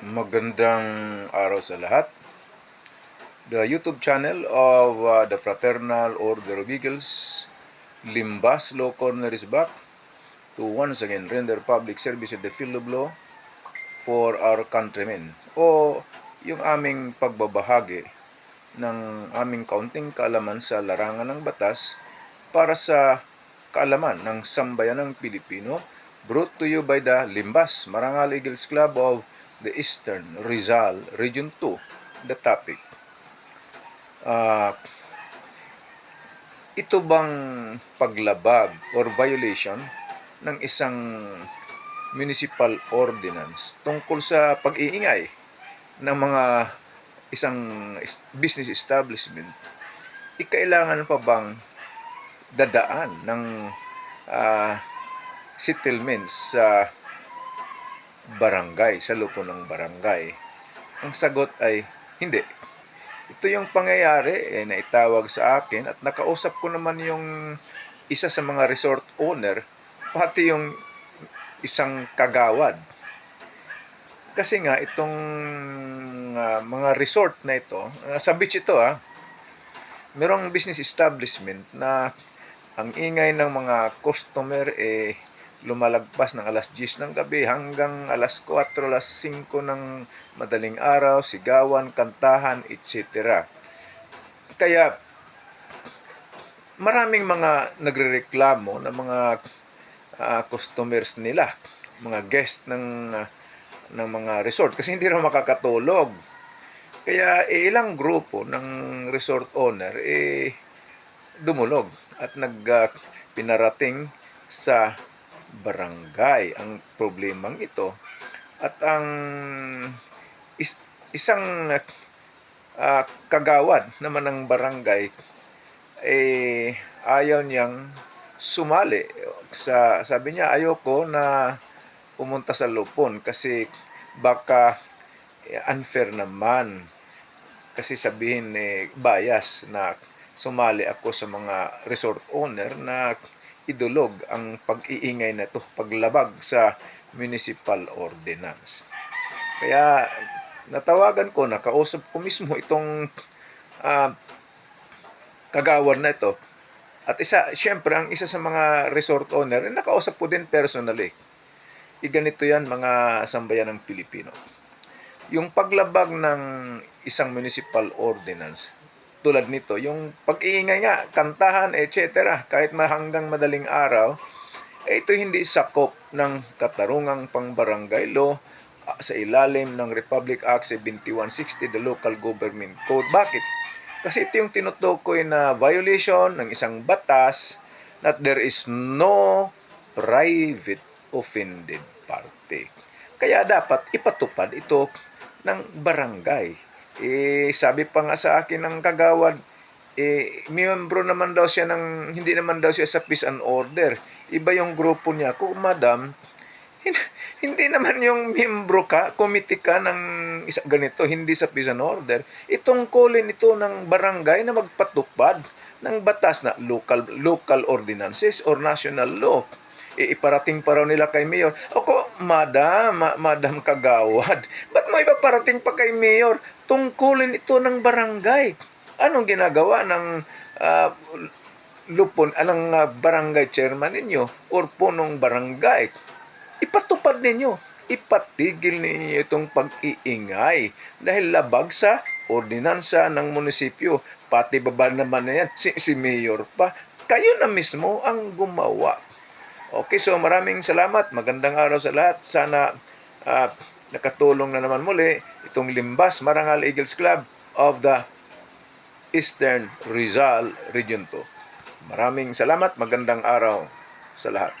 Magandang araw sa lahat. The YouTube channel of the Fraternal Order of Eagles, Limbas Law Corner is back to once again render public service at the field of law for our countrymen, o yung aming pagbabahagi ng aming kaunting kaalaman sa larangan ng batas para sa kaalaman ng sambayanang Pilipino, brought to you by the Limbas Marangal Eagles Club of the Eastern Rizal Region 2. The topic, ito bang paglabag or violation ng isang municipal ordinance tungkol sa pag-iingay ng mga isang business establishment, ikailangan pa bang dadaan ng settlements sa barangay, sa lupo ng barangay? Ang sagot ay hindi. Ito yung pangyayari na itawag sa akin at nakausap ko naman yung isa sa mga resort owner, pati yung isang kagawad. Kasi nga itong mga resort na ito, sa beach ito merong business establishment na ang ingay ng mga customer lumalagpas ng alas 10 ng gabi hanggang alas 4, alas 5 ng madaling araw, sigawan, kantahan, etc. Kaya maraming mga nagrereklamo na mga customers nila, mga guest ng mga resort, kasi hindi raw makakatulog. Kaya ilang grupo ng resort owner dumulog at pinarating sa barangay ang problemang ito. At ang isang kagawad naman ng barangay ayaw niyang sumali. Sabi niya, ayoko na pumunta sa lupon kasi baka unfair naman. Kasi sabihin bias na sumali ako sa mga resort owner na idulog ang pag-iingay na ito, paglabag sa municipal ordinance. Kaya natawagan ko, nakausap ko mismo itong kagawad na ito. At siyempre, ang isa sa mga resort owner, nakausap ko din personally. Ganito yan, mga sambayan ng Pilipino. Yung paglabag ng isang municipal ordinance, tulad nito, yung pag-iingay nga, kantahan, etc., kahit hanggang madaling araw, ito hindi sakop ng katarungang pang-barangay law sa ilalim ng Republic Act 7160, the Local Government Code. Bakit? Kasi ito yung tinutukoy na violation ng isang batas that there is no private offended party. Kaya dapat ipatupad ito ng barangay. Sabi pa nga sa akin ng kagawad, miyembro naman daw siya hindi naman daw siya sa peace and order. Iba yung grupo niya. Kung madam, hindi naman yung miyembro ka, committee ka ng isa ganito, hindi sa peace and order. Itong kulin ito ng barangay na magpatupad ng batas na local ordinances or national law. Iparating pa raw nila kay Mayor. Madam kagawad, ba't mo ipaparating pa kay Mayor? Tungkulin ito ng barangay. Anong ginagawa ng lupon, anong barangay chairman ninyo or punong barangay? Ipatupad ninyo. Ipatigil ninyo itong pag-iingay dahil labag sa ordinansa ng munisipyo. Pati baba naman na yan, si Mayor pa. Kayo na mismo ang gumawa. Okay, so maraming salamat. Magandang araw sa lahat. Sana nakatulong na naman muli itong Limbas Marangal Eagles Club of the Eastern Rizal Region 2. Maraming salamat. Magandang araw sa lahat.